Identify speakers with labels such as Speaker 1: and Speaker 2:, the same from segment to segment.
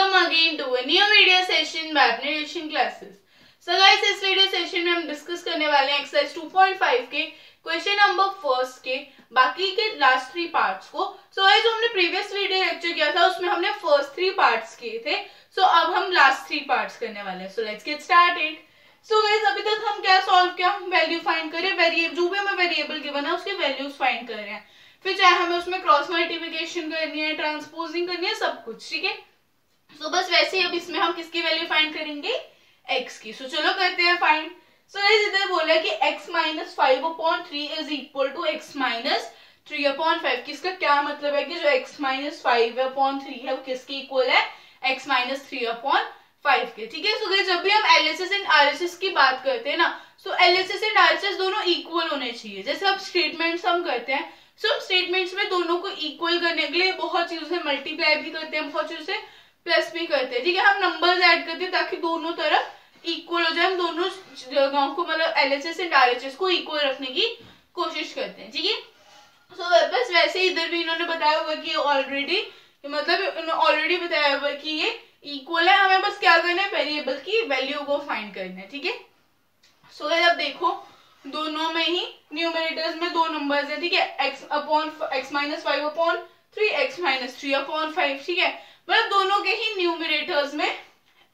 Speaker 1: Welcome again to a new video session by अपने tuition classes. So guys, इस video session में हम discuss करने वाले हैं एक्सरसाइज 2.5 के क्वेश्चन नंबर फर्स्ट के बाकी के लास्ट 3 पार्ट्स को। So guys, जो हमने प्रीवियस वीडियो लेक्चर किया था उसमें हमने फर्स्ट 3 पार्ट्स किए थे। So अब हम लास्ट 3 पार्ट्स करने वाले हैं। So let's get started। So guys, अभी तक हम क्या सॉल्व किया, वैल्यू फाइंड करे, वेरिएबल जो भी हमें वेरिएबल गिवन है उसके वैल्यूज फाइंड कर रहे हैं, फिर चाहे हमें उसमें क्रॉस मल्टीप्लिकेशन करनी है, ट्रांसपोजिंग करनी है, सब कुछ ठीक है। सो बस वैसे ही अब इसमें हम किसकी वैल्यू फाइंड करेंगे, x की। सो चलो करते हैं फाइंड। सो इधर बोला कि x minus 5/3 is equal to x minus 3/5। किसका क्या मतलब है कि जो x माइनस 5/3 है वो किसके इक्वल है, x माइनस 3/5 के। ठीक है। सो जब भी हम LHS एंड RHS की बात करते हैं ना, सो LHS एंड RHS दोनों इक्वल होने चाहिए। जैसे अब स्टेटमेंट्स हम करते हैं, सो स्टेटमेंट्स में दोनों को इक्वल करने के लिए बहुत चीजों से मल्टीप्लाई भी करते हैं, बहुत चीजों से प्लस भी करते हैं। ठीक है। हम नंबर्स ऐड करते हैं ताकि दोनों तरफ इक्वल हो जाए। हम दोनों जगहों को मतलब LHS एंड RHS को इक्वल रखने की कोशिश करते हैं। ठीक है। सो बस वैसे इधर भी इन्होंने बताया हुआ कि ऑलरेडी मतलब ऑलरेडी बताया हुआ कि ये इक्वल है। हमें बस क्या करना है, वेरिएबल की वैल्यू को फाइंड करना है। ठीक है। सो अब देखो दोनों में ही न्यूमरेटर्स में दो नंबर्स है। ठीक है। x minus 5/3, x minus 3/5। ठीक है। मतलब दोनों के ही न्यूमरेटर्स में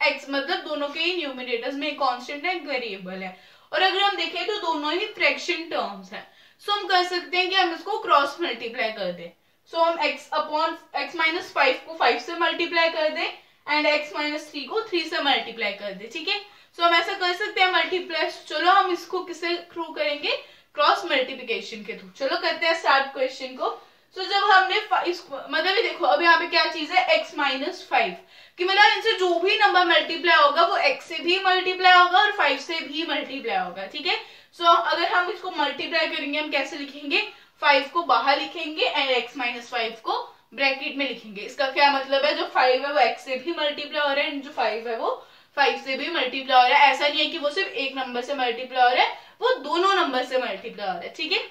Speaker 1: x मतलब दोनों के ही न्यूमरेटर्स में कांस्टेंट है, वेरिएबल है। और अगर हम देखें तो दोनों ही फ्रैक्शन टर्म्स है। सो हम कर सकते हैं कि हम इसको क्रॉस मल्टीप्लाई कर दें। सो हम x माइनस 5 को 5 से मल्टीप्लाई कर दें एंड x माइनस 3 को 3 से मल्टीप्लाई कर दें। ठीक है। सो हम ऐसा कर सकते हैं मल्टीप्लाई। चलो हम इसको किससे थ्रू करेंगे, क्रॉस मल्टीप्लिकेशन के थ्रू। चलो करते हैं स्टार्ट क्वेश्चन को। सो जब हमने मतलब ये देखो अब यहाँ पे क्या चीज है, x माइनस 5 कि मतलब इनसे जो भी नंबर मल्टीप्लाई होगा वो x से भी मल्टीप्लाई होगा और 5 से भी मल्टीप्लाई होगा। ठीक है। सो अगर हम इसको मल्टीप्लाई करेंगे हम कैसे लिखेंगे, 5 को बाहर लिखेंगे एंड x माइनस 5 को ब्रैकेट में लिखेंगे। इसका क्या मतलब है, जो 5 है वो x से भी मल्टीप्लाई हो रहा है एंड जो 5 है वो 5 से भी मल्टीप्लाई हो रहा है। ऐसा नहीं है कि वो सिर्फ एक नंबर से मल्टीप्लाई हो रहा है, वो दोनों नंबर से मल्टीप्लाई हो रहा है। ठीक है।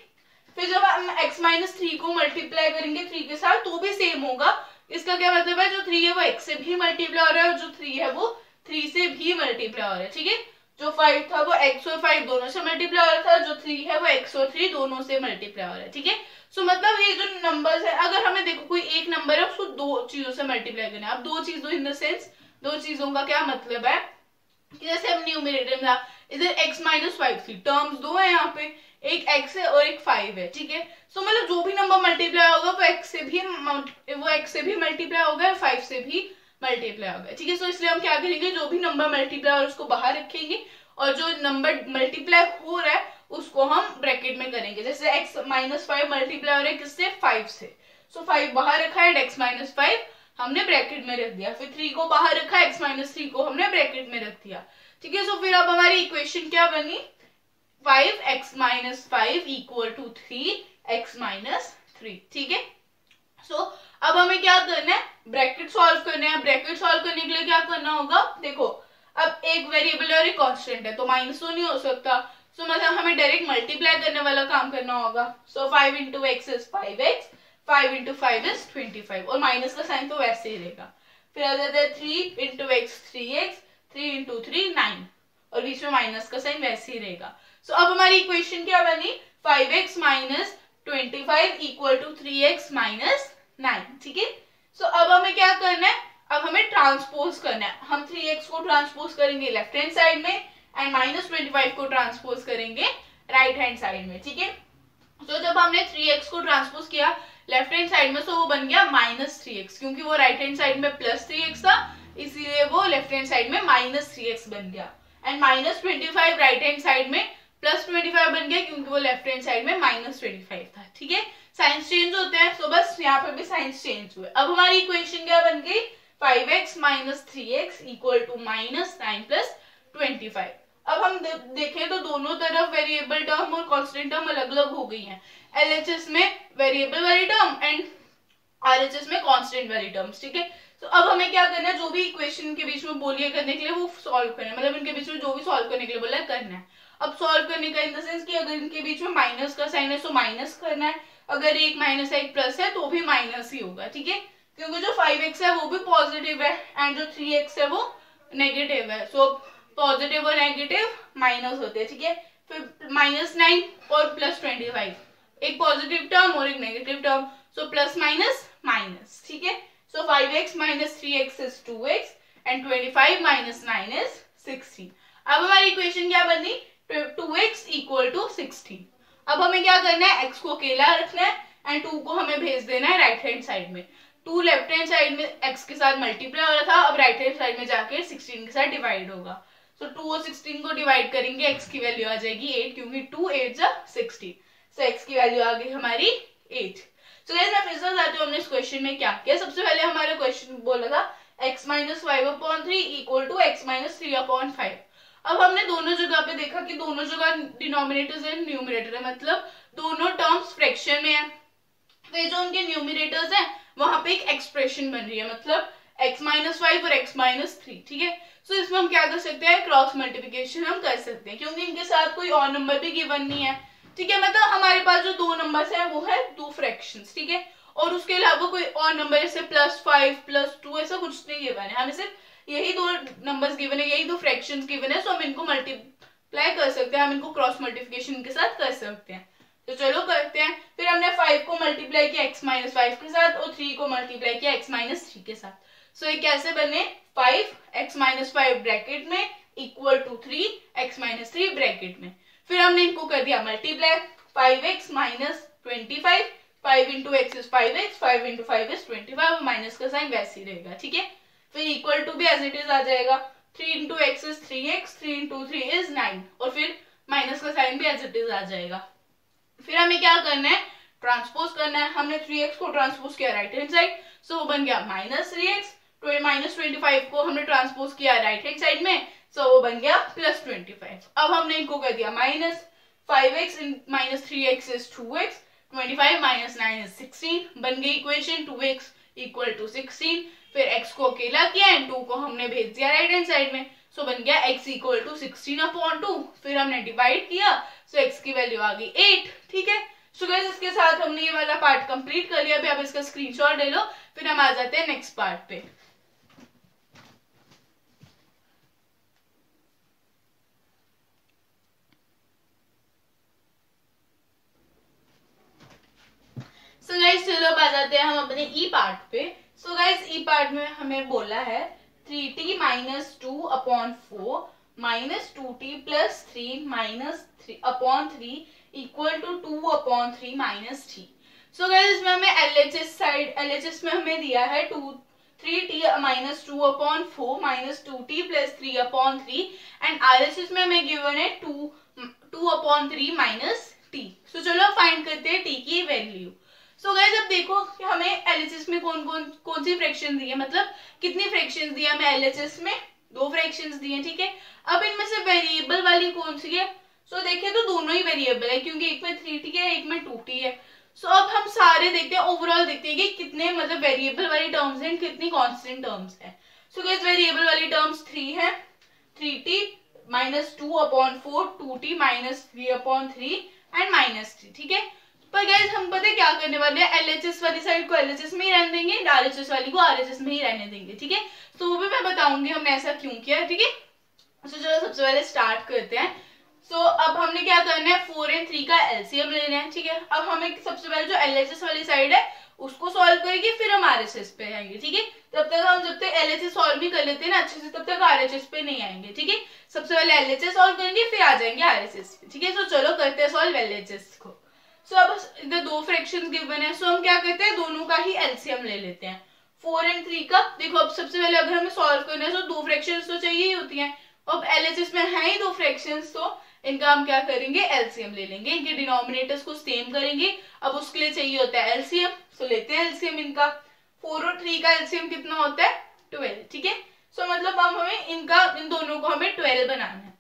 Speaker 1: फिर जब हम x माइनस 3 को मल्टीप्लाई करेंगे 3 के साथ तो भी सेम होगा। इसका क्या मतलब है, जो 3 है वो x से भी मल्टीप्लाई हो रहा है और जो 3 है वो 3 से भी मल्टीप्लाई हो रहा है। ठीक है। जो 5 था वो x और 5 दोनों से मल्टीप्लाई हो रहा था, जो 3 है वो x और 3 दोनों से मल्टीप्लाई हो रहा है। ठीक है। सो मतलब ये जो नंबर्स है, अगर हमें देखो कोई एक नंबर है उसको दो चीजों से मल्टीप्लाई करना है। अब दो चीजों इन द सेंस दो चीजों का क्या मतलब है कि जैसे हम न्यूमरेटर में इधर x माइनस 5 थी, टर्म्स दो है यहाँ पे, एक x है और एक 5 है। ठीक है। सो मतलब जो भी नंबर मल्टीप्लाई होगा वो x से भी मल्टीप्लाई होगा और 5 से भी मल्टीप्लाई होगा। ठीक है। सो इसलिए हम क्या करेंगे, जो भी नंबर मल्टीप्लाई हो उसको बाहर रखेंगे और जो नंबर मल्टीप्लाई हो रहा है उसको हम ब्रैकेट में करेंगे। जैसे x माइनस 5 मल्टीप्लाई हो रहा है किससे, 5 से। सो 5 बाहर रखा है, x माइनस 5 हमने ब्रैकेट में रख दिया, फिर 3 को बाहर रखा है, x माइनस 3 को हमने ब्रैकेट में रख दिया। ठीक है। सो फिर अब हमारी इक्वेशन क्या बनी, 5x minus 5 equal to 3x minus 3। ठीक है। सो अब हमें क्या करना है, ब्रैकेट सॉल्व करना है। ब्रैकेट सॉल्व करने के लिए क्या करना होगा, देखो अब एक वेरिएबल और एक कांस्टेंट है तो माइनस तो नहीं हो सकता। सो मतलब हमें डायरेक्ट मल्टीप्लाई करने वाला काम करना होगा। सो 5 into x is 5x, 5 into 5 is 25 और माइनस का साइन तो वैसे ही रहेगा। फिर आ जाता है 3 इंटू एक्स 3x, 3 इंटू 3 9 और बीच में माइनस का साइन वैसे ही रहेगा। सो अब हमारी इक्वेशन क्या बनी, 5x minus 25 equal to 3x minus 9। ठीक है। सो अब हमें क्या करना है, अब हमें ट्रांसपोज करना है। हम 3x को ट्रांसपोज करेंगे लेफ्ट हैंड साइड में एंड माइनस 25 को ट्रांसपोज करेंगे राइट हैंड साइड में। ठीक है। तो जब हमने 3x को ट्रांसपोज किया लेफ्ट हैंड साइड में तो वो बन गया माइनस 3x, क्योंकि वो राइट हैंड साइड में प्लस 3x था इसीलिए वो लेफ्ट हैंड साइड में माइनस 3x बन गया। And minus 25 right hand side में प्लस 25 बन गया क्योंकि वो लेफ्ट हैंड साइड में माइनस 25 था। ठीक है। साइंस चेंज होते हैं तो बस यहाँ पे भी साइंस चेंज हुए। अब हमारी इक्वेशन क्या बन गई, 5x minus 3x equal to minus 9 plus 25। अब हम देखें तो दोनों तरफ वेरिएबल टर्म और कांस्टेंट टर्म अलग अलग हो गई हैं। LHS में वेरिएबल वाली टर्म एंड RHS में कांस्टेंट वाली टर्म्स। ठीक है। तो अब हमें क्या करना है, जो भी इक्वेशन के बीच में बोलिए करने के लिए वो सॉल्व करना है, मतलब इनके बीच में जो भी सॉल्व करने के लिए बोला है करना है। अब सॉल्व करने का इन द सेंस कि अगर इनके बीच में माइनस का साइन है तो माइनस करना है, अगर एक माइनस एक प्लस है तो भी माइनस ही होगा। ठीक है। क्योंकि जो 5x है वो भी पॉजिटिव है एंड जो 3x है वो नेगेटिव है। सो पॉजिटिव और नेगेटिव माइनस होते हैं, ठीक है। फिर -9 और +25, एक पॉजिटिव टर्म और एक negative term, so plus minus minus, ठीक है। सो 5x - 3x is 2x and 25 - 9 is 16। अब हमारी इक्वेशन क्या बनी, 2x = 16। अब हमें क्या करना है, x को अकेला रखना है एंड 2 को हमें भेज देना है राइट हैंड साइड में। 2 लेफ्ट हैंड साइड में x के साथ मल्टीप्लाई हो रहा था, अब राइट हैंड साइड में जाके 16 के साथ डिवाइड होगा। सो 2 और 16 को डिवाइड करेंगे, x की वैल्यू आ जाएगी 8, क्योंकि 2 8 जा 16। सो x की वैल्यू आ गई हमारी 8। सो गाइस मैं फिर से बताती हूँ हमने इस क्वेश्चन में क्या किया। सबसे पहले हमारा क्वेश्चन बोला था x - 5/3 = x - 3/5। अब हमने दोनों जगह पे देखा कि दोनों जगह डिनोमिनेटर्स एंड न्यूमरेटर है, मतलब दोनों टर्म्स फ्रैक्शन में है। फिर जो उनके न्यूमरेटर्स हैं वहां पे एक एक्सप्रेशन बन रही है, मतलब x - 5 और x - 3, ठीक है। सो इसमें हम क्या कर सकते हैं, क्रॉस मल्टीप्लिकेशन हम कर सकते हैं, क्योंकि इनके साथ कोई और नंबर भी गिवन नहीं है, ठीक है। मतलब हमारे पास जो दो नंबर्स हैं वो है 2 फ्रैक्शंस, ठीक है, और उसके अलावा कोई और नंबर जैसे +5 +2 ऐसा कुछ नहीं गिवन है, हमें सिर्फ यही दो नंबर्स गिवन है, यही दो फ्रैक्शंस गिवन है। सो हम इनको मल्टीप्लाई कर सकते हैं, हम इनको क्रॉस मल्टीप्लिकेशन के साथ कर सकते हैं। तो चलो करते हैं। फिर हमने 5 को मल्टीप्लाई किया x - 5 के साथ और 3 को मल्टीप्लाई किया x - 3 के साथ। सो ये कैसे बने, 5x - 5 ब्रैकेट में = 3 x - 3 ब्रैकेट में। फिर हमने इनको कर दिया multiply, 5x - 25, 5 × x is 5x, 5 × 5 is 25, minus का साइन वैसे ही रहेगा, ठीक है। फिर इक्वल टू भी एज इट इज आ जाएगा, 3 × x इज 3x, 3 × 3 इज 9, और फिर माइनस का साइन भी एज इट इज आ जाएगा। फिर हमें क्या करना है, ट्रांसपोज करना है। हमने 3x को ट्रांसपोज किया राइट हैंड साइड, सो वो बन गया -3x। -25 को हमने ट्रांसपोज किया राइट हैंड साइड में, सो वो बन गया +25। अब हमने इनको कर दिया minus, 5x - 3x is 2x, 25 - 9 is 16, बन गई इक्वेशन 2x = 16। फिर x को अकेला किया एंड 2 को हमने भेज दिया राइट हैंड साइड में, सो बन गया x = 16/2। फिर हमने डिवाइड किया, सो x की वैल्यू आ गई 8, ठीक है। सो गाइस इसके साथ हमने ये वाला पार्ट कंप्लीट कर लिया। अभी आप इसका स्क्रीनशॉट ले लो, फिर हम आ जाते हैं नेक्स्ट पार्ट पे। सो गाइस चलो अब आ जाते हैं हम अपने ई पार्ट पे। सो गाइस ई पार्ट में हमें बोला है 3t - 2/4 -2t + 3 -3/3 = 2/3 - t। So guys इसमें हमें LHS में हमें दिया है 3t - 2/4 -2t + 3/3 एंड RHS में हमें गिवन है 2/3 - t। सो चलो फाइंड करते हैं t की वैल्यू। सो गाइस अब देखो कि हमें LHS में कौन सी फ्रैक्शन दी है, मतलब कितनी फ्रैक्शंस दी है हमें LHS में, 2 फ्रैक्शंस दी हैं, ठीक है। अब इनमें से वेरिएबल वाली कौन सी है, सो देखिए तो दोनों ही वेरिएबल है, क्योंकि एक में 3t है एक में 2t है। सो अब हम सारे देखते हैं, ओवरऑल देखते हैं कि कितने मतलब वेरिएबल वाली टर्म्स हैं, कितनी कांस्टेंट टर्म्स है। सो गाइस वेरिएबल वाली टर्म्स 3 है, 3t - 2/4, 2t - 3/3 एंड -3, ठीक है। पर गाइस हम पता है क्या करने वाले हैं, LHS वाली साइड को LHS में ही रहने देंगे, RHS वाली को RHS में ही रहने देंगे, ठीक है। तो वो भी मैं बताऊंगी हमने ऐसा क्यों किया, ठीक है। तो चलो सबसे पहले स्टार्ट करते हैं। सो अब हमने क्या करना है, 4 और 3 का LCM लेना है, ठीक है। अब हमें सबसे पहले जो LHS वाली साइड है उसको सॉल्व करेंगे, फिर हम RHS पे आएंगे, ठीक है। जब तक LHS सॉल्व भी कर लेते हैं ना अच्छे से, तब तक RHS पे नहीं आएंगे, ठीक है। सबसे पहले LHS सॉल्व करेंगे फिर आ जाएंगे RHS पे, ठीक है। तो चलो करते हैं सॉल्व LHS को। सो अब इधर 2 फ्रैक्शंस गिवन है, सो हम क्या करते हैं, दोनों का ही LCM ले लेते हैं, 4 और 3 का। देखो अब सबसे पहले अगर हमें सॉल्व करना है तो 2 फ्रैक्शंस तो चाहिए ही होती हैं। अब LHS में है ही 2 फ्रैक्शंस, तो इनका हम क्या करेंगे, LCM ले लेंगे, इनके डिनोमिनेटर्स को सेम करेंगे। अब उसके लिए चाहिए होता है LCM, सो लेते हैं LCM इनका। 4 और 3 का LCM कितना होता है, 12, ठीक है। सो मतलब अब हमें इन दोनों को हमें 12 बनाना है।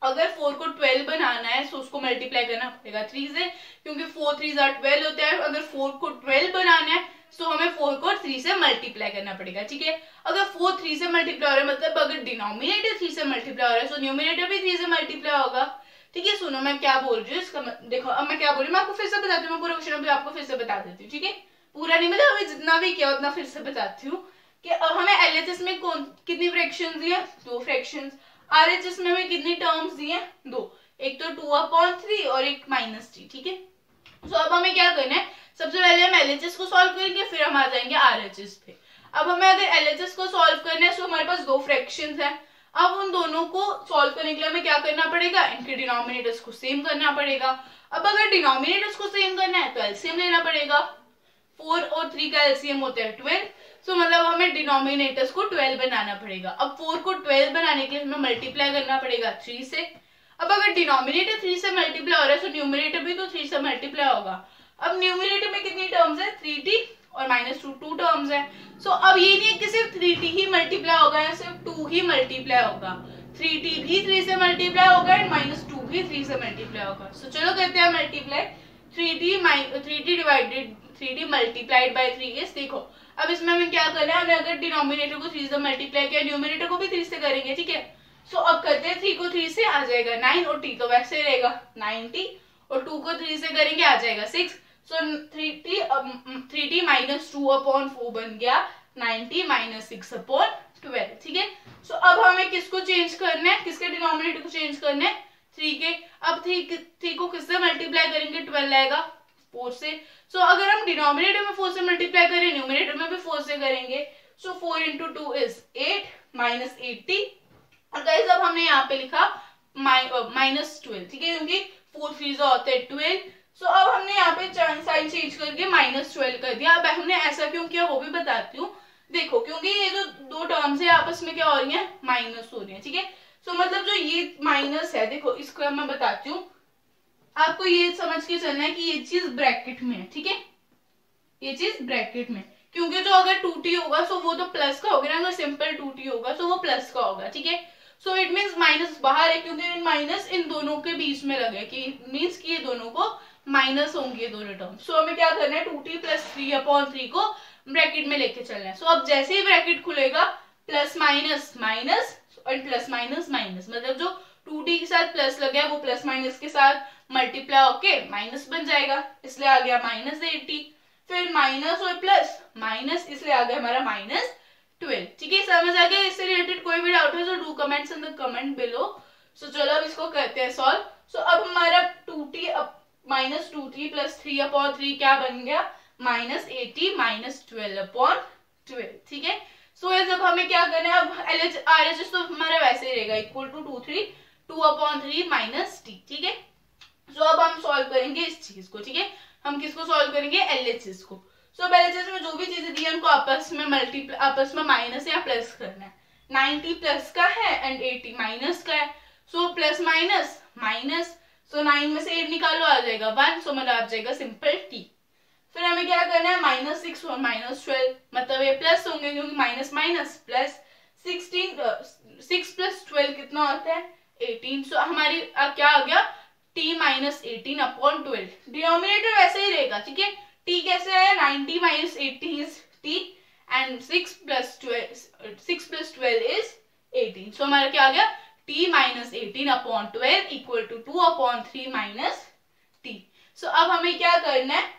Speaker 1: अगर 4 को 12 बनाना है तो उसको मल्टीप्लाई करना पड़ेगा 3 से, क्योंकि 4 3 12 होता है। अगर 4 को 12 बनाना है तो हमें 4 को 3 से मल्टीप्लाई करना पड़ेगा, ठीक है। अगर 4 3 से मल्टीप्लाई हो रहा है, मतलब अगर डिनोमिनेटर 3 से मल्टीप्लाई हो रहा है तो न्यूमरेटर भी 3 से मल्टीप्लाई होगा, ठीक है। सुनो मैं क्या बोल रही हूँ इसका, देखो अब मैं क्या बोल रही हूँ, मैं आपको फिर से बताती हूँ, मैं पूरा क्वेश्चन अभी आपको फिर से बता देती हूँ, ठीक है। पूरा नहीं, मतलब हमें जितना भी किया उतना फिर से बताती हूँ कि अब हमें एलएचएस में कितनी फ्रैक्शंस दी है, 2 फ्रैक्शंस। आरएचएस में हमें कितनी टर्म्स दी है, 2, एक तो 2/3 और एक -3, ठीक है। तो अब हमें क्या करना है, सबसे पहले हम एलएचएस को सॉल्व करेंगे, फिर हम आ जाएंगे आरएचएस पे। अब हमें अगर एलएचएस को सॉल्व करना है तो हमारे पास 2 फ्रैक्शंस है। अब उन दोनों को सॉल्व करने के लिए हमें क्या करना पड़ेगा, इनके डिनोमिनेटर्स को सेम करना पड़ेगा। अब अगर डिनोमिनेटर्स को सेम करना है तो एलसीएम लेना पड़ेगा। 4 और 3 का एलसीएम होता है 12, सो मतलब हमें डिनोमिनेटर्स को 12 बनाना पड़ेगा। अब 4 को 12 बनाने के लिए हमें मल्टीप्लाई करना पड़ेगा 3 से। अब अगर डिनोमिनेटर 3 से मल्टीप्लाई हो रहा है तो न्यूमरेटर भी तो 3 से मल्टीप्लाई होगा। अब न्यूमरेटर में कितनी टर्म्स है, 3t और -2 टर्म्स है। सो अब ये नहीं है कि सिर्फ 3t ही मल्टीप्लाई होगा या सिर्फ 2 ही मल्टीप्लाई होगा, 3t भी 3 से मल्टीप्लाई होगा एंड -2 भी 3 से मल्टीप्लाई होगा। सो चलो करते हैं multiply. 3t multiplied by 3 is, देखो अब इसमें हमें क्या करना है, हमें अगर डिनोमिनेटर को 3 से मल्टीप्लाई किया, न्यूमरेटर को भी 3 से करेंगे, ठीक है। सो अब करते हैं 3 को 3 से आ जाएगा 9 और t तो वैसे रहेगा 9t और 2 को 3 से करेंगे आ जाएगा 6। सो 3t -2/4 बन गया 9t -6/12, ठीक है। सो अब हमें किसको चेंज करना है, किसके डिनोमिनेटर को चेंज करना है, 3 के। अब 3 को किससे मल्टीप्लाई करेंगे, 12 आएगा 4 से। सो अगर हम डिनोमिनेटर में 4 से मल्टीप्लाई करें, न्यूमरेटर में भी 4 से करेंगे, सो 4 × 2 इज 8 -8t। और गाइस अब हमने यहाँ पे लिखा -12, ठीक है, क्योंकि 4 3 होते हैं 12। सो अब हमने यहाँ पे साइन चेंज करके -12 कर दिया। अब हमने ऐसा क्यों किया वो भी बताती हूँ। देखो क्योंकि ये जो 2 टर्म्स है आपस में क्या हो रही है, माइनस हो रही है, ठीक है। सो मतलब जो ये माइनस है, देखो इसको मैं बताती हूँ, आपको ये समझ के चलना है कि ये चीज ब्रैकेट में है, ठीक है, ये चीज ब्रैकेट में, क्योंकि जो अगर 2t होगा सो वो तो प्लस का होगा ना, अगर सिंपल 2t होगा सो वो प्लस का होगा, ठीक है। सो इट मीन्स माइनस बाहर है क्योंकि माइनस इन दोनों के बीच में लगे, कि मीन्स कि ये दोनों को माइनस होंगे ये दोनों टर्म। सो हमें क्या करना है, 2t + 3/3 को ब्रैकेट में लेके चलना है। सो अब जैसे ही ब्रैकेट खुलेगा प्लस माइनस माइनस और प्लस माइनस माइनस, मतलब जो 2t के साथ प्लस लगा है वो प्लस माइनस के साथ मल्टीप्लाई होके माइनस बन जाएगा, इसलिए आ गया -8t। फिर माइनस और प्लस माइनस, इसलिए आ गया हमारा -12, ठीक है। समझ आ गया? इससे रिलेटेड कोई भी डाउट है तो do comments in the comment below. So चलो अब इसको करते हैं सॉल्व। सो अब हमारा 2t -2t + 3/3 क्या बन गया, -80 -12/12, ठीक है। सो जब हमें क्या करना है, अब RHS तो हमारा वैसे ही रहेगा इक्वल टू 2/3 -t, ठीक है। सो अब हम सॉल्व करेंगे इस चीज को, ठीक है। हम किसको सॉल्व करेंगे, LHS को। सो LHS में जो भी चीजें दी है उनको आपस में माइनस या प्लस करना है। 90 प्लस का है एंड 80 माइनस का है। सो प्लस माइनस माइनस, सो 9 में से 8 निकालो आ जाएगा 1, सो मतलब आ जाएगा सिंपल t। फिर हमें क्या करना है, -6 और -12, मतलब ये प्लस होंगे क्योंकि माइनस माइनस प्लस 6 + 12 कितना होता है, 18। सो हमारी क्या आ गया, t -18/12। डिनोमिनेटर वैसे ही रहेगा, ठीक है। t कैसे है, 90 -80 इज t एंड 6 + 12 इज 18। सो हमारा क्या आ गया, t -18/12 = 2/3 - t। सो अब हमें क्या करना है,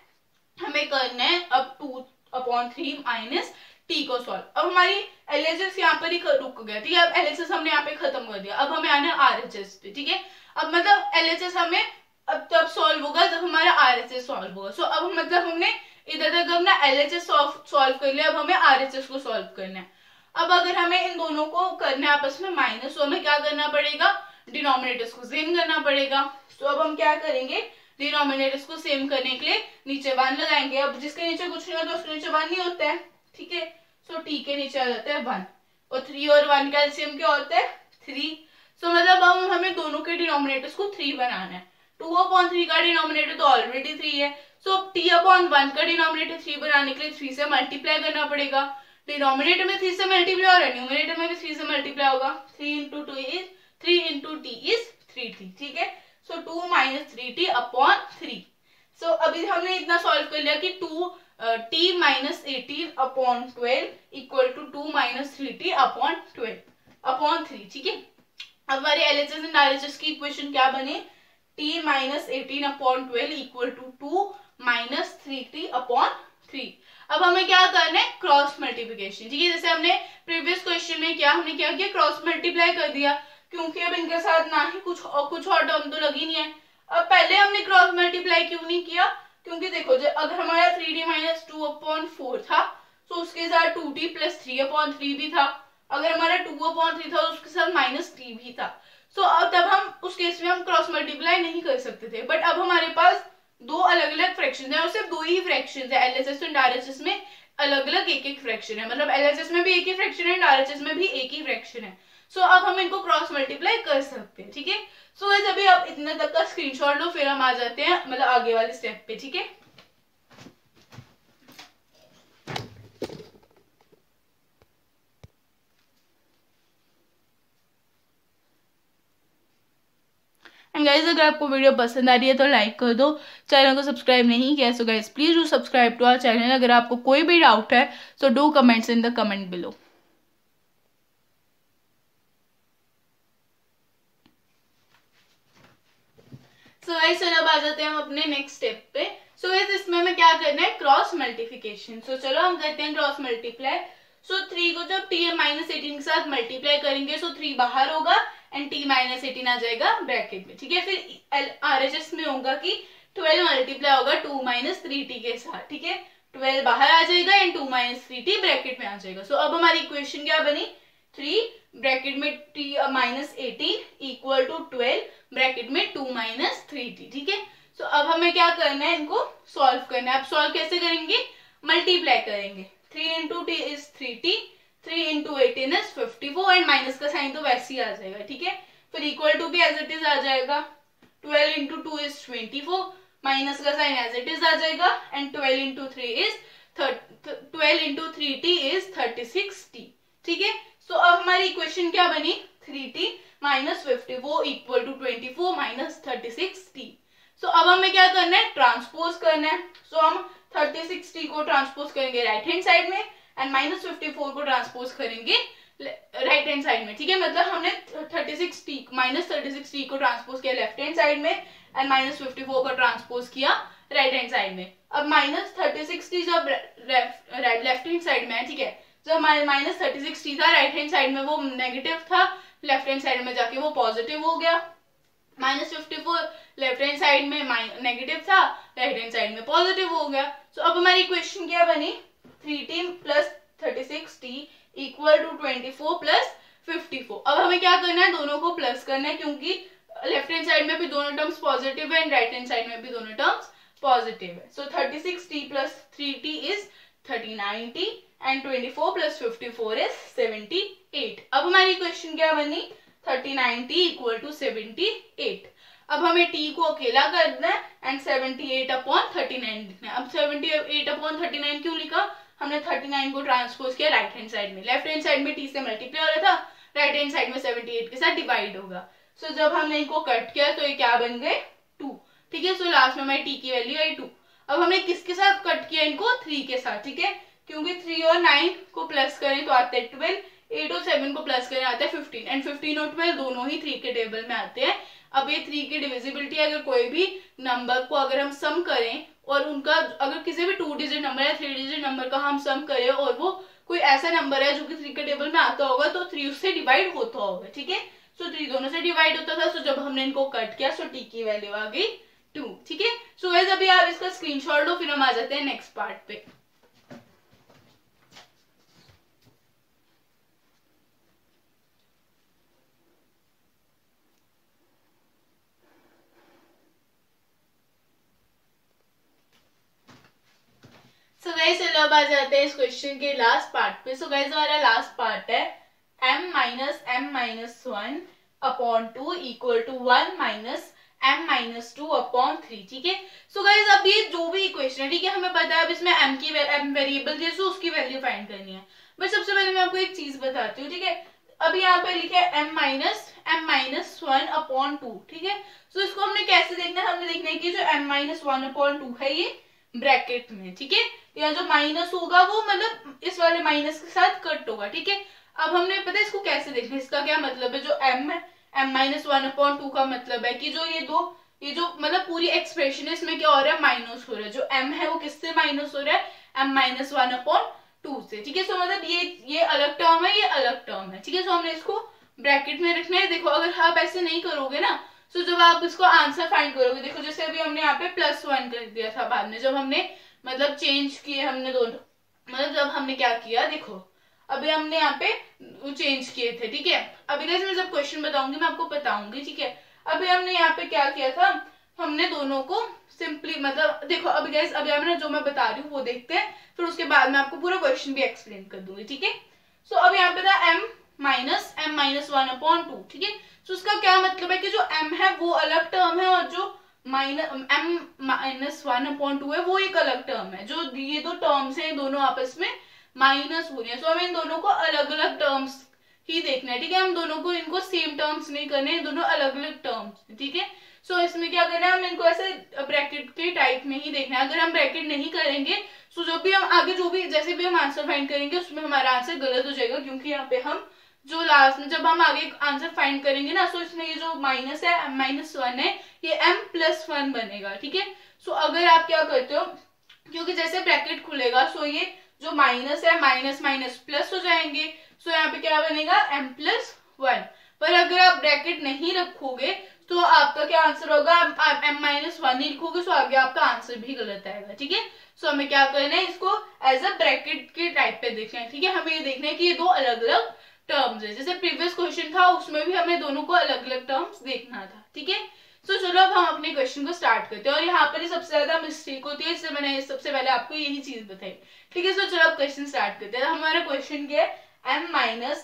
Speaker 1: हमें करना है अब 2/3 - t को सॉल्व। अब हमारी LHS यहाँ पर ही रुक गया, ठीक है। अब LHS हमने यहाँ पे खत्म कर दिया, अब हमें आना है RHS पे, ठीक है। अब मतलब LHS हमें अब तब सॉल्व होगा जब हमारा RHS सॉल्व होगा। सो अब मतलब हमने इधर तक अपना LHS सॉल्व कर लिया, अब हमें RHS को सॉल्व करना है। अब अगर हमें इन दोनों को करना है आपस में माइनस, तो हमें क्या करना पड़ेगा, डिनोमिनेटर्स को सेम करना पड़ेगा। तो अब हम क्या करेंगे, डिनोमिनेटर्स को सेम करने के लिए नीचे 1 लगाएंगे। अब जिसके नीचे कुछ नहीं होता उसके नीचे 1 नहीं होता है, ठीक है। सो t के नीचे आ जाता है 1 और 3 और 1 का एलसीएम क्या होता है, 3। सो मतलब अब हमें दोनों के डिनोमिनेटर्स को 3 बनाना है। 2/3 का डिनोमिनेटर तो ऑलरेडी 3 है। सो t/1 का डिनोमिनेटर 3 बनाने के लिए 3 से मल्टीप्लाई करना पड़ेगा। डिनोमिनेटर में 3 से मल्टीप्लाई हो रहा है, न्यूमरेटर में भी 3 से मल्टीप्लाई होगा। 3 × t इज 3t, ठीक है। सो 2 - 3t/3। सो अभी हमने इतना सॉल्व कर लिया कि t -18/12 = 2 - 3t/12/3, ठीक है। अब हमारे LHS एंड RHS की इक्वेशन क्या बने, t -18/12 = 2 - 3t/3। अब हमें क्या करना है, क्रॉस मल्टीप्लिकेशन, ठीक है। जैसे हमने प्रीवियस क्वेश्चन में क्या हमने क्या किया, क्रॉस मल्टीप्लाई कर दिया, क्योंकि अब इनके साथ ना ही कुछ और टर्म तो लगी नहीं है। अब पहले हमने क्रॉस मल्टीप्लाई क्यों नहीं किया, क्योंकि देखो अगर हमारा 3d माइनस 2/4 था तो उसके साथ 2d प्लस 3/3 भी था। अगर हमारा 2/3 था तो उसके साथ -3 भी था। सो अब तब हम उस केस में हम क्रॉस मल्टीप्लाई नहीं कर सकते थे। बट अब हमारे पास दो अलग अलग फ्रैक्शन है और सिर्फ दो ही फ्रैक्शन है, एलएचएस एंड आरएचएस में अलग अलग एक एक फ्रैक्शन है, मतलब एलएचएस में भी एक ही फ्रैक्शन है एंड आरएचएस में भी एक ही फ्रैक्शन है। सो अब हम इनको क्रॉस मल्टीप्लाई कर सकते हैं, ठीक है। सो गाइस अभी आप इतने तक का स्क्रीनशॉट लो, फिर हम आ जाते हैं मतलब आगे वाले स्टेप पे, ठीक है। एंड गाइस अगर आपको वीडियो पसंद आ रही है तो लाइक कर दो, चैनल को सब्सक्राइब नहीं किया so guys please do subscribe to our channel. अगर आपको कोई भी डाउट है so do comments in the comment below. So guys चलो अब आ जाते हैं हम अपने नेक्स्ट स्टेप पे। सो गाइस इसमें हमें क्या करना है, क्रॉस मल्टीप्लिकेशन। सो चलो हम करते हैं क्रॉस मल्टीप्लाई। सो 3 को जब t -18 के साथ मल्टीप्लाई करेंगे सो 3 बाहर होगा एंड t -18 आ जाएगा ब्रैकेट में, ठीक है। फिर आरएचएस में होगा कि 12 मल्टीप्लाई होगा 2 - 3t के साथ, ठीक है। 12 बाहर आ जाएगा एंड 2 - 3t ब्रैकेट में आ जाएगा। सो अब हमारी इक्वेशन क्या बनी, 3 ब्रैकेट में t -18 इक्वल टू 12 ब्रैकेट में 2 - 3t, ठीक है। सो अब हमें क्या करना है, इनको सॉल्व करना है। अब सॉल्व कैसे करेंगे, मल्टीप्लाई करेंगे। 3 into t is 3t, 3 into 18 is 54 and minus का साइन तो वैसे ही आ जाएगा, ठीक है। फिर इक्वल टू भी एज इट इज आ जाएगा, 12 into 2 is 24, माइनस का साइन एज इट इज आ जाएगा and 12 into 3t is 36t, ठीक है। सो अब हमारी इक्वेशन क्या बनी, 3t - 54 इक्वल टू 24 - 36t। सो अब हमें क्या करना है, ट्रांसपोज करना है। सो हम 36t को ट्रांसपोज करेंगे राइट हैंड साइड में एंड -54 को ट्रांसपोज करेंगे राइट हैंड साइड में, ठीक है। मतलब हमने 36t को ट्रांसपोज किया लेफ्ट हैंड साइड में एंड -54 को ट्रांसपोज किया राइट हैंड साइड में। अब -36t जब लेफ्ट हैंड साइड में है, ठीक है, जब हमारे -36t था राइट हैंड साइड में वो नेगेटिव था, लेफ्ट हैंड साइड में जाके वो पॉजिटिव हो गया। -54 लेफ्ट हैंड साइड में नेगेटिव था, राइट हैंड साइड में पॉजिटिव हो गया। सो अब हमारी इक्वेशन क्या बनी, 3t + 36t इक्वल टू 24 + 54। अब हमें क्या करना है, दोनों को प्लस करना है, क्योंकि लेफ्ट हैंड साइड में भी दोनों टर्म्स पॉजिटिव है एंड राइट हैंड साइड में भी दोनों टर्म्स पॉजिटिव है। सो 36t + 3t is 39t and 24 + 54 is 78। अब हमारी इक्वेशन क्या बनी, 39t इक्वल टू 78। अब हमें t को अकेला करना है एंड 78/39 लिखना है। अब 78/39 क्यों लिखा, हमने 39 को ट्रांसपोज किया राइट हैंड साइड में, लेफ्ट हैंड साइड में t से मल्टीप्लाई हो रहा था, राइट हैंड साइड में 78 के साथ डिवाइड होगा। सो जब हमने इनको कट किया तो ये क्या बन गए, 2, ठीक है। सो लास्ट में हमारी t की वैल्यू आई 2। अब हमने किसके साथ कट किया इनको, 3 के साथ, ठीक है, क्योंकि 3 और 9 को प्लस करें तो आते हैं 12, 8 और 7 को प्लस करें आता है 15 एंड 15 और 12 दोनों ही 3 के टेबल में आते हैं। अब ये 3 की डिविजिबिलिटी, अगर कोई भी नंबर को अगर हम सम करें और उनका अगर किसी भी 2 डिजिट नंबर या 3 डिजिट नंबर का हम सम करें और वो कोई ऐसा नंबर है जो कि 3 के टेबल में आता होगा तो 3 उससे डिवाइड होता होगा, ठीक है। सो 3 दोनों से डिवाइड होता था। सो जब हमने इनको कट किया सो t की वैल्यू आ गई 2, ठीक है। सो गाइस अभी आप इसका स्क्रीनशॉट लो, फिर हम आ जाते हैं नेक्स्ट पार्ट पे। सो गाइस चलो अब आ जाते हैं इस क्वेश्चन के लास्ट पार्ट पे। सो गाइस हमारा लास्ट पार्ट है m - m-1/2 equal to 1 - m-2/3, ठीक है। सो गाइस अब ये जो भी इक्वेशन है, ठीक है, हमें पता है अब इसमें m वेरिएबल दी है सो उसकी वैल्यू फाइंड करनी है। बट सबसे पहले मैं आपको एक चीज बताती हूँ, ठीक है। अब यहाँ पे लिखा है m - m-1/2, ठीक है। सो इसको हमने कैसे देखना है, हमने देखना है कि जो m-1/2 है ये ब्रैकेट में, ठीक है, या जो माइनस होगा वो मतलब इस वाले माइनस के साथ कट होगा, ठीक है। अब हमने पता है इसको कैसे देखना है, इसका क्या मतलब है, जो m है m-1/2 का मतलब है कि जो ये जो मतलब पूरी एक्सप्रेशन है इसमें क्या हो रहा है, माइनस हो रहा है। जो m है वो किससे माइनस हो रहा है, m-1/2 से, ठीक है। सो मतलब ये अलग टर्म है, ये अलग टर्म है, ठीक है। सो हमने इसको ब्रैकेट में रखना है। देखो अगर आप ऐसे नहीं करोगे ना, सो जब आप इसको आंसर फाइंड करोगे, देखो जैसे अभी हमने यहाँ पे +1 कर दिया था बाद में, जब हमने मतलब चेंज किए हमने दोनों, मतलब जब हमने क्या किया, देखो अभी हमने यहाँ पे चेंज किए थे, ठीक है। अभी गाइस मैं जब क्वेश्चन बताऊंगी मैं आपको बताऊंगी, ठीक है। अभी हमने यहाँ पे क्या किया था, हमने दोनों को सिंपली मतलब देखो अभी गाइस, अभी हमने जो मैं बता रही हूँ वो देखते हैं, फिर उसके बाद मैं आपको पूरा क्वेश्चन भी एक्सप्लेन कर दूंगी, ठीक है। सो अब यहाँ पे था m-1/2, ठीक है। सो उसका क्या मतलब है कि जो m है वो अलग टर्म है और जो m-1/2 है वो एक अलग टर्म है। जो ये दो टर्म्स हैं दोनों आपस में माइनस हो रही है। सो हमें इन दोनों को अलग अलग टर्म्स ही देखना है, ठीक है। हम दोनों को इनको सेम टर्म्स नहीं करने, दोनों अलग अलग टर्म्स, ठीक है। सो इसमें क्या करना है, हम इनको ऐसे ब्रैकेट के टाइप में ही देखना है। अगर हम ब्रैकेट नहीं करेंगे सो जो भी हम आगे जो भी जैसे भी हम आंसर फाइंड करेंगे उसमें हमारा आंसर गलत हो जाएगा, क्योंकि यहाँ पे हम जो लास्ट में जब हम आगे आंसर फाइंड करेंगे ना, सो इसमें ये जो माइनस है m-1 है, ये m+1 बनेगा, ठीक है। सो अगर आप क्या करते हो, क्योंकि जैसे ब्रैकेट खुलेगा सो ये जो माइनस है माइनस माइनस प्लस हो जाएंगे। सो यहाँ पे क्या बनेगा m+1। पर अगर आप ब्रैकेट नहीं रखोगे तो आपका क्या आंसर होगा, आप m-1 नहीं लिखोगे सो आगे आपका आंसर भी गलत आएगा, ठीक है। सो हमें क्या करना है, इसको एज अ ब्रैकेट के टाइप पे देखना है, ठीक है। हमें ये देखना है कि ये दो अलग अलग टर्म्स है। जैसे प्रीवियस क्वेश्चन था उसमें भी हमें दोनों को अलग अलग टर्म्स देखना था, ठीक है। सो चलो अब हम अपने क्वेश्चन को स्टार्ट करते हैं। और यहाँ पर सबसे ज्यादा मिस्टेक होती है, इसलिए मैंने सबसे पहले आपको यही चीज बताई, ठीक है। सो चलो अब क्वेश्चन स्टार्ट करते हैं। हमारा क्वेश्चन क्या है, m-1/2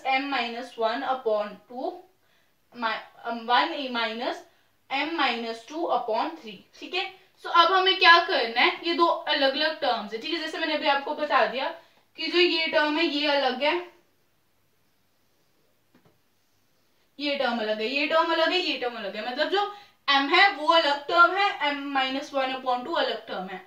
Speaker 1: m-2/3, ठीक है। सो अब हमें क्या करना है, ये दो अलग अलग टर्म्स है, ठीक है। जैसे मैंने अभी आपको बता दिया कि जो ये टर्म है ये अलग है, ये टर्म अलग है, ये टर्म अलग है, ये टर्म अलग है। मतलब जो m है वो अलग टर्म है, m-1/2 अलग टर्म है।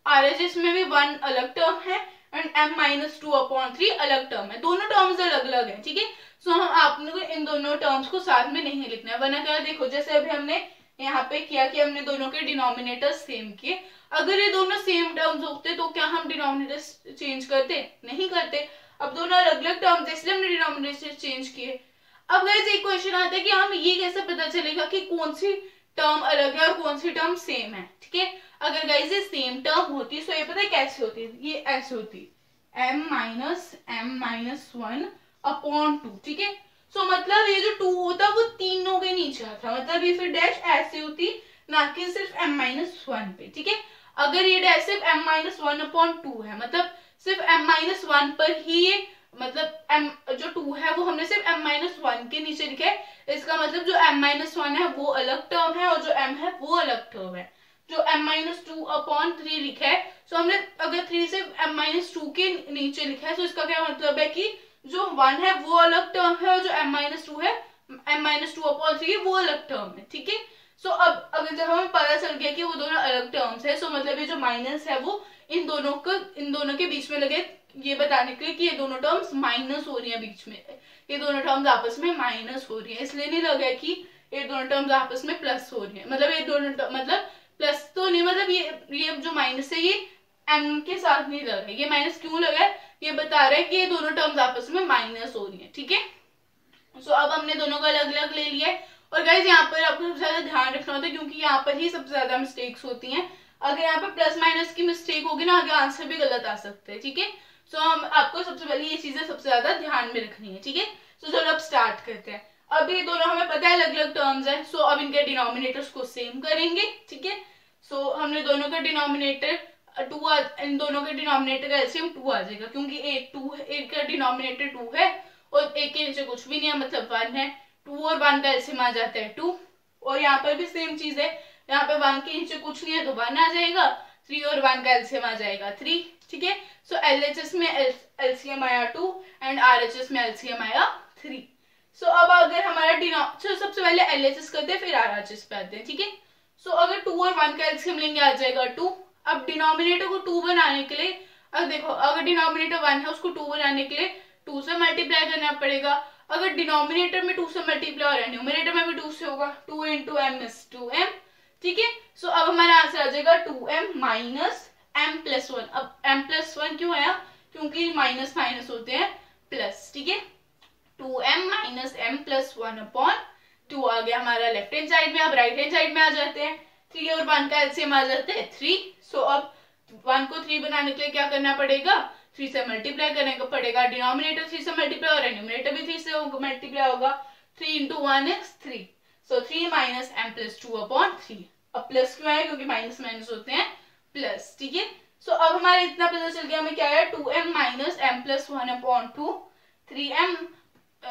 Speaker 1: RHS में भी 1 अलग टर्म है एंड m-2/3 अलग टर्म है। दोनों टर्म्स अलग अलग है, ठीक है। सो हम आपने इन दोनों टर्म्स को साथ में नहीं लिखना है, वरना क्या, देखो जैसे अभी हमने यहाँ पे किया कि हमने दोनों के डिनोमिनेटर सेम किए। अगर ये दोनों सेम टर्म्स होते तो क्या हम डिनोमिनेटर चेंज करते, नहीं करते। अब दोनों अलग अलग टर्म्स इसलिए हमने डिनोमिनेटर चेंज किए। अब गाइस एक क्वेश्चन आता है कि हम ये कैसे पता चलेगा कि कौन सी टर्म अलग है और कौन सी टर्म सेम है, ठीक है। अगर गाइस ये सेम टर्म होती तो ये पता है कैसे होती, ये ऐसे होती m-1/2, ठीक है। सो मतलब ये जो 2 होता वो तीनों के नीचे आता, मतलब ये फिर डैश ऐसे होती, ना कि सिर्फ m-1 पे, ठीक है। अगर ये डैश सिर्फ m-1/2 है, मतलब सिर्फ m-1 पर ही ये, मतलब m जो 2 है वो हमने सिर्फ m-1 के नीचे लिखा है, इसका मतलब जो m-1 है वो अलग टर्म है और जो m है वो अलग टर्म है। जो m-2/3 लिखा है, सो हमने अगर 3 सिर्फ m-2 के नीचे लिखा है, तो इसका क्या मतलब है कि जो 1 है वो अलग टर्म है और जो m-2 है m-2/3 वो अलग टर्म है, ठीक है। सो अब अगर जब हमें पता चल गया कि वो दोनों अलग टर्म्स है, सो मतलब ये जो माइनस है वो इन दोनों के बीच में लगे, ये बताने के लिए कि ये दोनों टर्म्स माइनस हो रही है बीच में, ये दोनों टर्म्स आपस में माइनस हो रही है। इसलिए नहीं लगा कि ये दोनों टर्म्स आपस में प्लस हो रही है, मतलब ये दोनों मतलब प्लस तो नहीं, मतलब ये जो माइनस है ये m के साथ नहीं लग रहा है। ये माइनस क्यों लगा है, ये बता रहा है कि ये दोनों टर्म्स आपस में माइनस हो रही है, ठीक है। सो अब हमने दोनों को अलग अलग ले लिया है। और गाइज यहाँ पर आपको सबसे ज्यादा ध्यान रखना होता है, क्योंकि यहाँ पर ही सबसे ज्यादा मिस्टेक्स होती हैं। अगर यहाँ पर प्लस माइनस की मिस्टेक होगी ना, आगे आंसर भी गलत आ सकते हैं, ठीक है। सो हम आपको सबसे पहले ये चीजें सबसे ज्यादा ध्यान में रखनी है, ठीक है। सो चलो अब स्टार्ट करते हैं। अब ये दोनों हमें पता है अलग अलग टर्म्स है, सो अब इनके डिनोमिनेटर्स को सेम करेंगे, ठीक है। सो हमने दोनों का डिनोमिनेटर इन दोनों के डिनोमिनेटर का एलसीएम 2 आ जाएगा, क्योंकि एक का डिनोमिनेटर 2 है और एक के नीचे कुछ भी नहीं है, मतलब 1 है। 2 और 1 का एलसीएम आ जाता है 2। और यहाँ पर भी सेम चीज है, यहाँ पे 1 के नीचे कुछ नहीं है तो 1 आ जाएगा, 3 और 1 का एलसीएम आ जाएगा 3, ठीक है। सो एलएचएस में एलसीएम आया 2 एंड आरएचएस में एलसीएम आया 3। सो अब अगर हमारा सबसे पहले एलएचएस करते हैं फिर आरएचएस पे आते हैं, ठीक है। सो अगर 2 और 1 का एलसीएम लेंगे आ जाएगा 2। अब डिनोमिनेटर को 2 बनाने के लिए, अब देखो अगर डिनोमिनेटर 1 है उसको 2 बनाने के लिए 2 से मल्टीप्लाई करना पड़ेगा। अगर डिनोमिनेटर में 2 से मल्टीप्लाई हो रहा है, न्यूमरेटर में भी 2 से होगा, 2 × m is 2m, ठीक है। सो अब हमारा आंसर आ जाएगा 2m - m+1। अब m+1 क्यों आया, क्योंकि माइनस माइनस होते हैं प्लस, ठीक है। 2m माइनस m+1/2 आ गया हमारा लेफ्ट हैंड साइड में। अब राइट हैंड साइड में आ जाते हैं, 3 और 1 का एलसीएम आ जाता है 3। सो अब 1 को 3 बनाने के लिए क्या करना पड़ेगा, 3 से मल्टीप्लाई करने को पड़ेगा। डिनोमिनेटर 3 से मल्टीप्लाई और न्यूमरेटर भी 3 से मल्टीप्लाई होगा। 3 into 1 is 3। So 3 minus m+2/3। अब प्लस क्यों आया, क्योंकि माइनस माइनस होते हैं प्लस, ठीक है। सो अब हमारे इतना पता चल गया हमें क्या है, 2m minus m+1/2,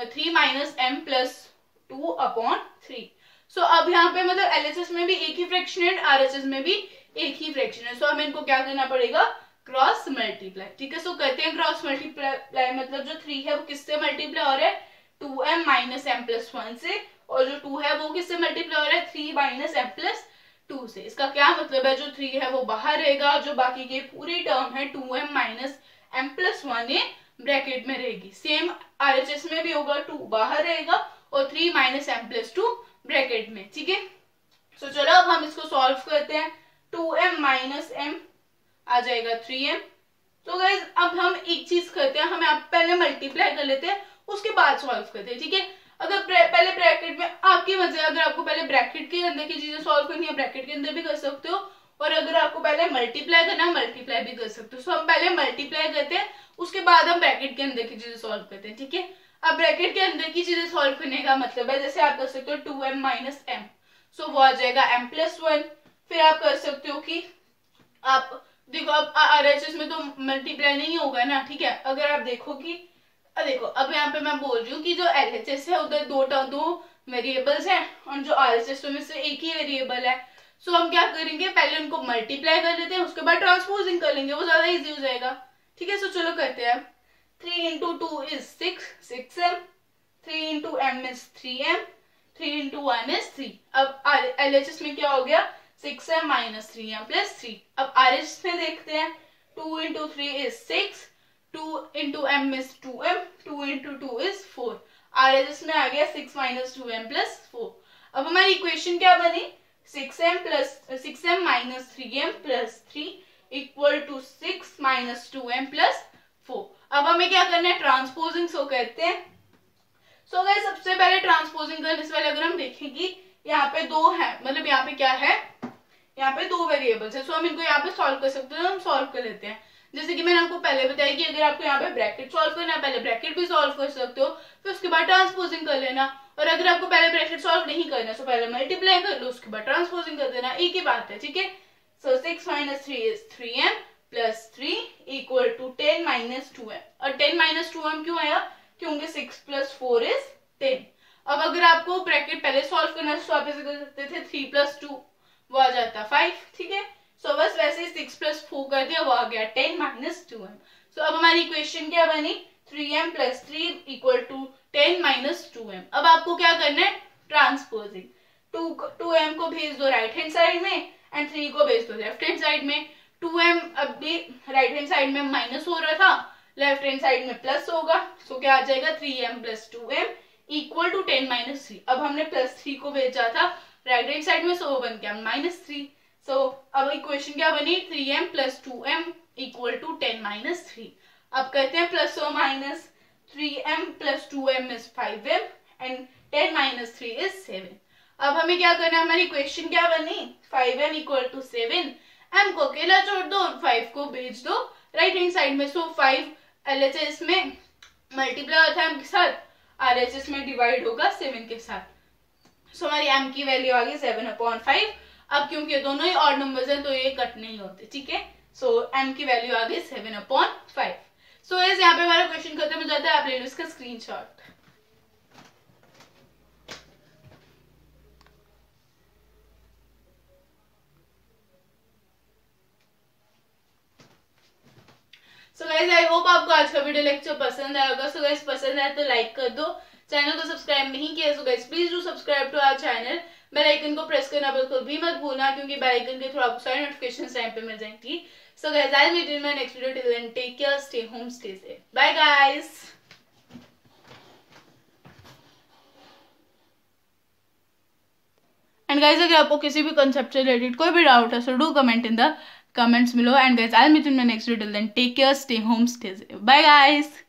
Speaker 1: 3 minus m+2/3। सो अब यहाँ पे मतलब एलएचएस में भी एक ही फ्रैक्शन है, आरएचएस में भी एक ही फ्रैक्शन है। सो हमें इनको क्या करना पड़ेगा, क्रॉस मल्टीप्लाई, ठीक है। सो करते हैं क्रॉस मल्टीप्लाई, मतलब जो 3 है वो किससे मल्टीप्लाई हो रहा है, 2m माइनस m+1 से, और जो 2 है वो किससे मल्टीप्लाई हो रहा है, 3 माइनस m+2 से। इसका क्या मतलब है, जो 3 है वो बाहर रहेगा, जो बाकी की पूरी टर्म है 2m माइनस m+1 ये ब्रैकेट में रहेगी। सेम आरएचएस में भी होगा, 2 बाहर रहेगा और 3 माइनस m+2 ब्रैकेट में, ठीक है। सो चलो अब हम इसको सॉल्व करते हैं। 2m माइनस m आ जाएगा 3m। तो गाइज अब हम एक चीज करते हैं, हम आप पहले मल्टीप्लाई कर लेते हैं, उसके बाद सॉल्व करते हैं, ठीक है। अगर पहले ब्रैकेट में आपकी मर्जी, अगर आपको पहले ब्रैकेट के अंदर की चीजें सॉल्व करनी है ब्रैकेट के अंदर भी कर सकते हो, और अगर आपको पहले मल्टीप्लाई करना है मल्टीप्लाई भी कर सकते हो। सो हम पहले मल्टीप्लाई करते हैं, उसके बाद हम ब्रैकेट के अंदर की चीजें सॉल्व करते हैं, ठीक है। अब ब्रैकेट के अंदर की चीजें सॉल्व करने का मतलब है, जैसे आप कर सकते हो 2m माइनस m, सो वो आ जाएगा m+1। फिर आप कर सकते हो कि आप देखो, अब आरएचएस में तो मल्टीप्लाई नहीं होगा ना, ठीक है। अगर आप देखो कि देखो अब यहाँ पे मैं बोल रही हूँ कि जो एलएचएस है उधर दो वेरिएबल्स हैं, और जो आरएचएस में से एक ही वेरिएबल है। सो हम क्या करेंगे, पहले उनको मल्टीप्लाई कर लेते हैं, उसके बाद ट्रांसपोजिंग कर लेंगे, वो ज्यादा इजी हो जाएगा, ठीक है। सो चलो करते हैं। 3 into 2 is 6m, 3 into m is 3m, 3 into 1 is 3। अब एलएचएस में क्या हो गया, 6m माइनस 3m प्लस 3। अब आरएचएस में देखते हैं, 2 into 3 is 6, 2 into m is 2m, 2 into 2 is 4। RHS में आ गया 6 माइनस 2m प्लस 4। अब हमारी इक्वेशन क्या बनी, 6m minus 3m plus 3 equal to 6 minus 2m plus 4। अब हमें क्या करना है, ट्रांसपोजिंग। सो कहते हैं, सो गाइस सबसे पहले ट्रांसपोजिंग करने से पहले अगर हम देखेंगे यहाँ पे 2 है, मतलब यहाँ पे क्या है, यहाँ पे 2 वेरिएबल्स है। सो हम इनको यहाँ पे सॉल्व कर सकते हैं, हम सॉल्व कर लेते हैं। जैसे कि मैंने आपको पहले बताया कि अगर आपको यहाँ पे ब्रैकेट सॉल्व करना है, पहले ब्रैकेट भी सॉल्व कर सकते हो, फिर उसके बाद ट्रांसपोजिंग कर लेना। और अगर आपको पहले ब्रैकेट सॉल्व नहीं करना, तो पहले मल्टीप्लाई कर लो, उसके बाद ट्रांसपोजिंग कर देना, एक ही बात है, ठीक है। So 6 minus 3 is 3m plus 3 equal to 10 minus 2m। और 10 माइनस 2m क्यों आया, क्योंकि 6 प्लस 4 इज 10। अब अगर आपको ब्रैकेट पहले सॉल्व करना है तो आप ऐसे कर सकते थे, 3 प्लस 2 वो आ जाता 5, ठीक है। सो बस वैसे ही 6 प्लस 4 कर दिया, वो आ गया 10 माइनस 2m। सो अब हमारी इक्वेशन क्या बनी, 3m plus 3 equal to 10 minus 2m। अब आपको क्या करना है, ट्रांसपोजिंग। 2m को भेज दो राइट हैंड साइड में एंड 3 को भेज दो लेफ्ट हैंड साइड में। 2m अभी राइट हैंड साइड में माइनस हो रहा था, लेफ्ट हैंड साइड में प्लस होगा। सो क्या आ जाएगा, 3m plus 2m equal to 10 minus 3। अब हमने प्लस 3 को भेजा था राइट हैंड साइड में, सो वो बन गया माइनस 3। सो अब इक्वेशन क्या बनी, 3m plus 2m equal to 10 minus 3। अब करते हैं प्लस और minus, 3m plus 2m is 5m and 10 minus 3 is 7। अब हमें क्या करना है, हमारी इक्वेशन क्या बनी, 5m इक्वल टू 7। m को अकेला छोड़ दो, 5 को भेज दो राइट हैंड साइड में। सो 5 एलएचएस में मल्टीप्लाई होता है m के साथ, आरएचएस में डिवाइड होगा 7 के साथ। सो हमारी m की वैल्यू आ गई 7/5। अब क्योंकि ये दोनों ही ऑड नंबर्स हैं तो ये कट नहीं होते, ठीक है। सो m की वैल्यू आ गई 7/5। सो इस यहाँ पे हमारा क्वेश्चन खत्म हो जाता है, आप ले लो इसका screenshot. So guys I hope आपको आज का वीडियो लेक्चर पसंद आया होगा। सो गाइस पसंद आया तो लाइक कर दो, चैनल को सब्सक्राइब नहीं किया so guys please do subscribe to our channel. Bell icon को प्रेस करना बिल्कुल भी मत भूलना, क्योंकि बेल आइकन के थ्रू आपको सारी नोटिफिकेशंस टाइम पे मिल जाएंगी। So guys I will meet in my next video, till then take care, stay home, stay safe, bye guys. And guys अगर आपको किसी भी कंसेप्ट से रिलेटेड कोई भी डाउट है so do comment in the comments below, and guys, I'll meet you in my next video. Till then, take care, stay home, stay safe. Bye guys.